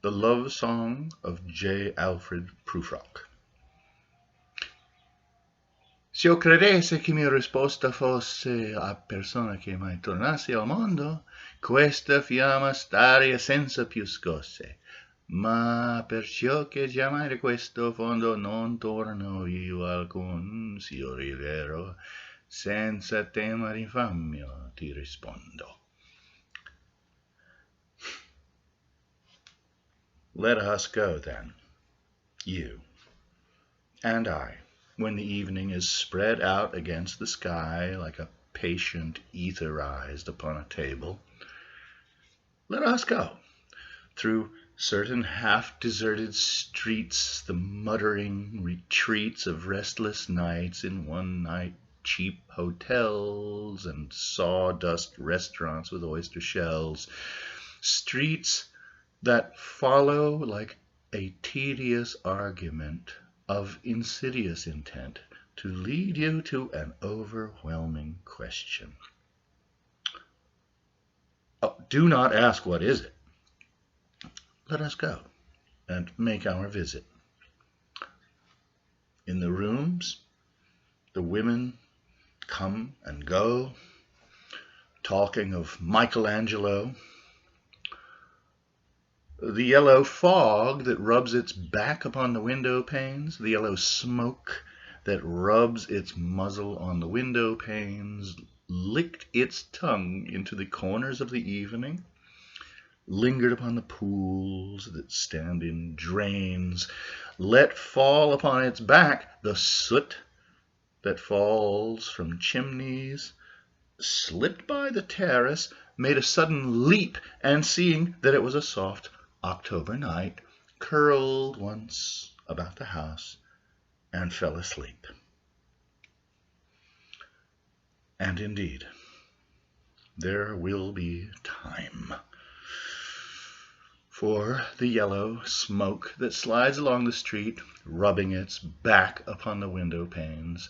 The Love Song of J. Alfred Prufrock. Se io credesse che mia risposta fosse a persona che mai tornasse al mondo, questa fiamma staria senza più scosse. Ma perciò che giammai da questo fondo non torno io alcun, s'io rivero, senza tema d'infamia ti rispondo. Let us go, then, you and I, when the evening is spread out against the sky like a patient etherized upon a table. Let us go through certain half-deserted streets, the muttering retreats of restless nights in one-night cheap hotels and sawdust restaurants with oyster shells, streets that follow like a tedious argument of insidious intent to lead you to an overwhelming question. Oh, do not ask what is it. Let us go and make our visit. In the rooms, the women come and go, talking of Michelangelo, the yellow fog that rubs its back upon the window panes, the yellow smoke that rubs its muzzle on the window panes, licked its tongue into the corners of the evening, lingered upon the pools that stand in drains, let fall upon its back the soot that falls from chimneys, slipped by the terrace, made a sudden leap, and seeing that it was a soft October night, curled once about the house and fell asleep. And indeed, there will be time for the yellow smoke that slides along the street, rubbing its back upon the window panes.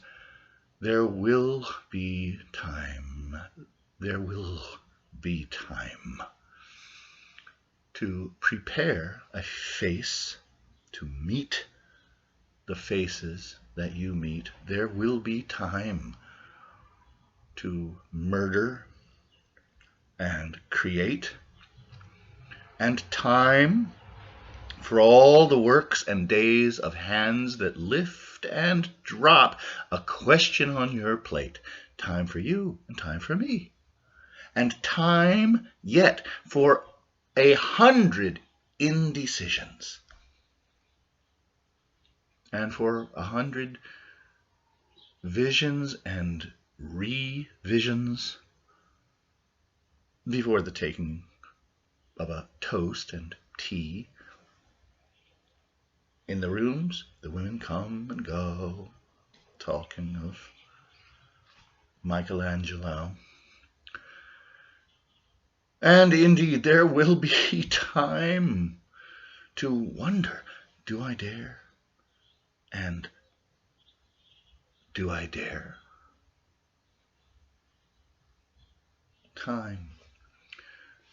There will be time. There will be time to prepare a face to meet the faces that you meet. There will be time to murder and create, and time for all the works and days of hands that lift and drop a question on your plate. Time for you and time for me. And time yet for 100 indecisions. And for 100 visions and revisions before the taking of a toast and tea. In the rooms, the women come and go, talking of Michelangelo. And indeed, there will be time to wonder, do I dare? And do I dare? Time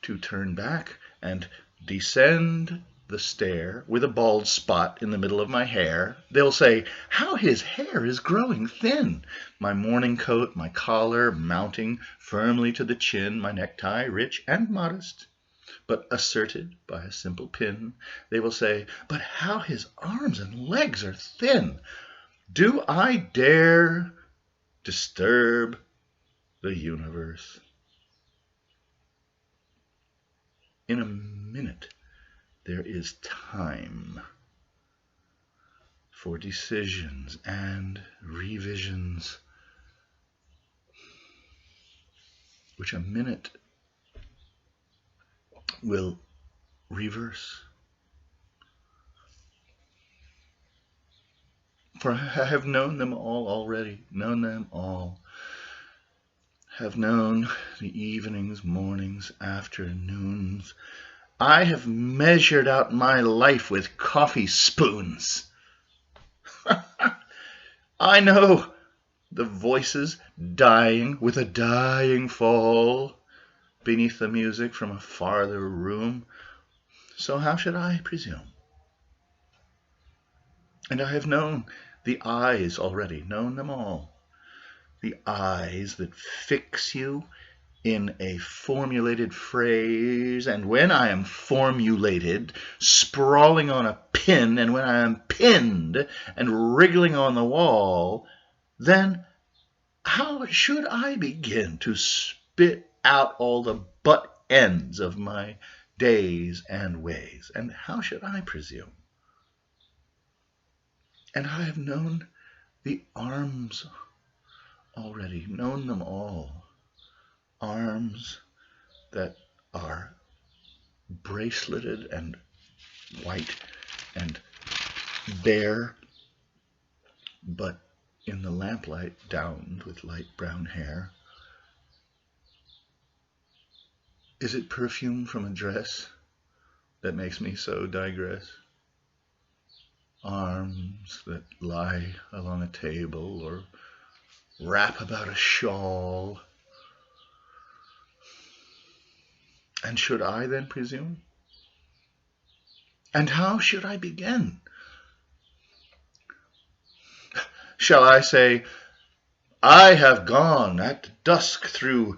to turn back and descend the stair with a bald spot in the middle of my hair. They'll say, how his hair is growing thin. My morning coat, my collar mounting firmly to the chin, my necktie rich and modest, but asserted by a simple pin. They will say, but how his arms and legs are thin. Do I dare disturb the universe? In a minute, there is time for decisions and revisions, which a minute will reverse. For I have known them all already, known them all. Have known the evenings, mornings, afternoons. I have measured out my life with coffee spoons. I know the voices dying with a dying fall beneath the music from a farther room. So how should I presume? And I have known the eyes already, known them all. The eyes that fix you in a formulated phrase, and when I am formulated, sprawling on a pin, and when I am pinned and wriggling on the wall, then how should I begin to spit out all the butt ends of my days and ways? And how should I presume? And I have known the arms already, known them all. Arms that are braceleted and white and bare, but in the lamplight downed with light brown hair. Is it perfume from a dress that makes me so digress? Arms that lie along a table or wrap about a shawl. And should I then presume? And how should I begin? Shall I say, I have gone at dusk through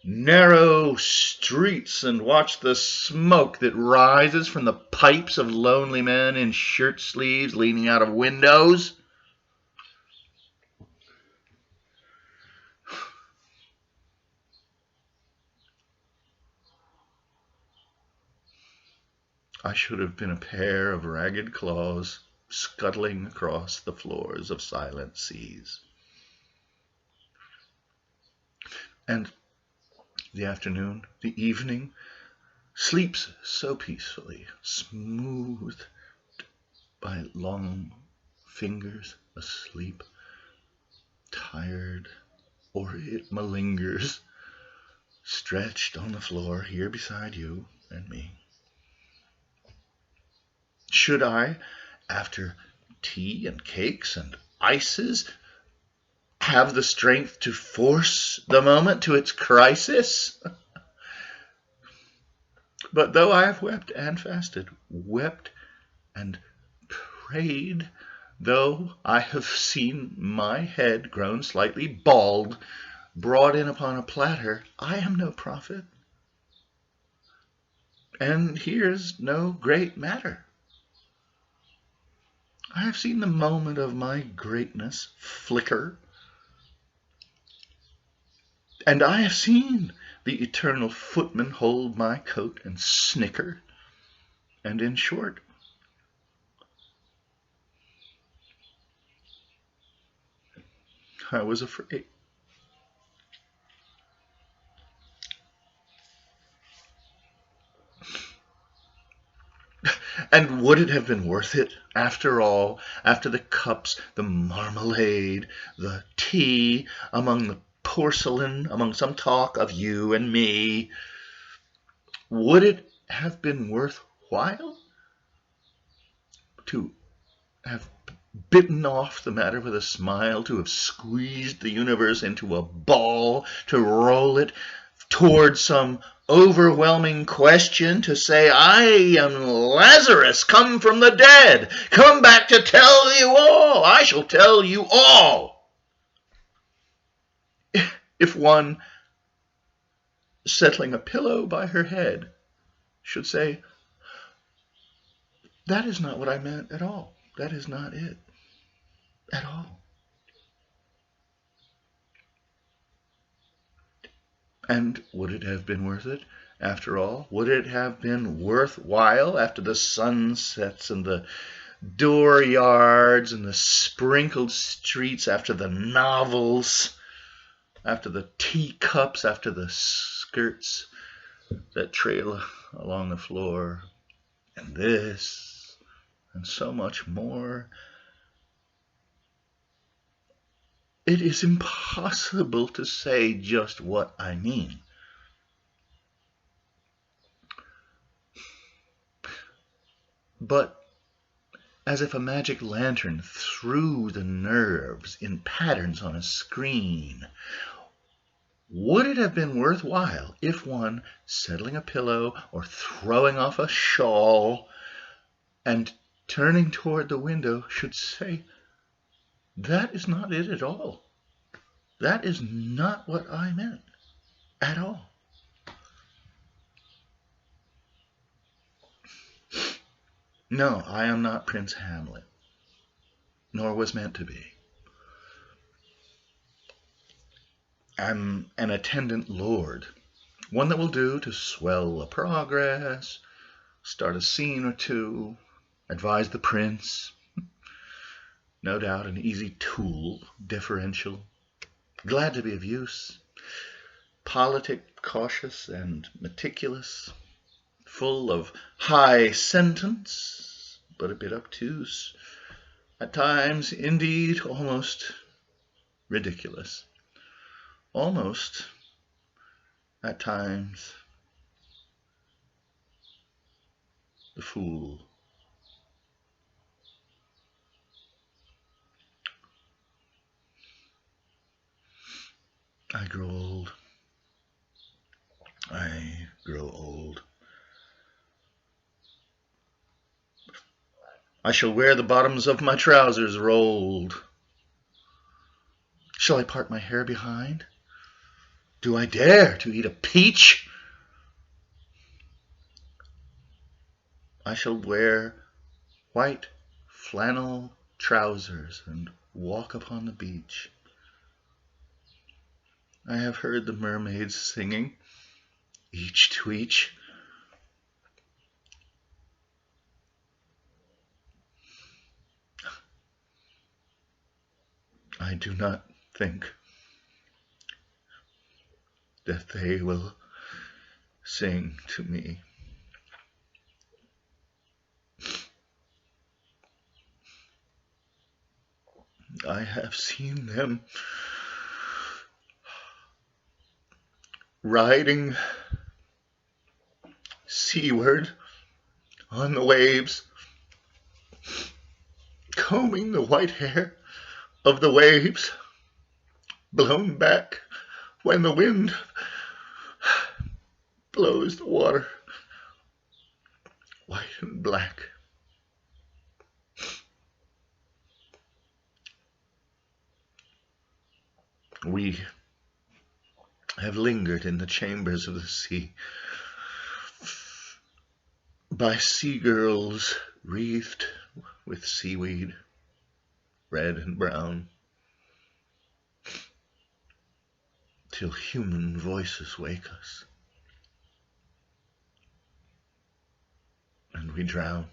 narrow streets and watched the smoke that rises from the pipes of lonely men in shirt sleeves leaning out of windows? I should have been a pair of ragged claws scuttling across the floors of silent seas. And the afternoon, the evening, sleeps so peacefully, smoothed by long fingers, asleep, tired, or it malingers, stretched on the floor here beside you and me. Should I, after tea and cakes and ices, have the strength to force the moment to its crisis? But though I have wept and fasted, wept and prayed, though I have seen my head grown slightly bald, brought in upon a platter, I am no prophet. And here's no great matter. I have seen the moment of my greatness flicker, and I have seen the eternal footman hold my coat and snicker, and in short, I was afraid. And would it have been worth it, after all, after the cups, the marmalade, the tea, among the porcelain, among some talk of you and me, would it have been worthwhile to have bitten off the matter with a smile, to have squeezed the universe into a ball, to roll it towards some overwhelming question, to say, I am Lazarus, come from the dead, come back to tell you all, I shall tell you all. If one, settling a pillow by her head, should say, that is not what I meant at all. That is not it at all. And would it have been worth it, after all? Would it have been worthwhile, after the sunsets and the dooryards and the sprinkled streets, after the novels, after the teacups, after the skirts that trail along the floor, and this, and so much more? It is impossible to say just what I mean. But as if a magic lantern threw the nerves in patterns on a screen, Would it have been worthwhile if one, settling a pillow or throwing off a shawl and turning toward the window, should say, "That is not it at all. That is not what I meant at all"? No, I am not Prince Hamlet, nor was meant to be. I'm an attendant lord, one that will do to swell a progress, start a scene or two, advise the prince. No doubt an easy tool, deferential, glad to be of use, politic, cautious, and meticulous, full of high sentence, but a bit obtuse, at times, indeed, almost ridiculous. Almost, at times, the fool. I grow old. I grow old. I shall wear the bottoms of my trousers rolled. Shall I part my hair behind? Do I dare to eat a peach? I shall wear white flannel trousers and walk upon the beach. I have heard the mermaids singing, each to each. I do not think that they will sing to me. I have seen them riding seaward on the waves, combing the white hair of the waves, blown back when the wind blows the water white and black. We have lingered in the chambers of the sea, by sea girls wreathed with seaweed, red and brown, till human voices wake us, and we drown.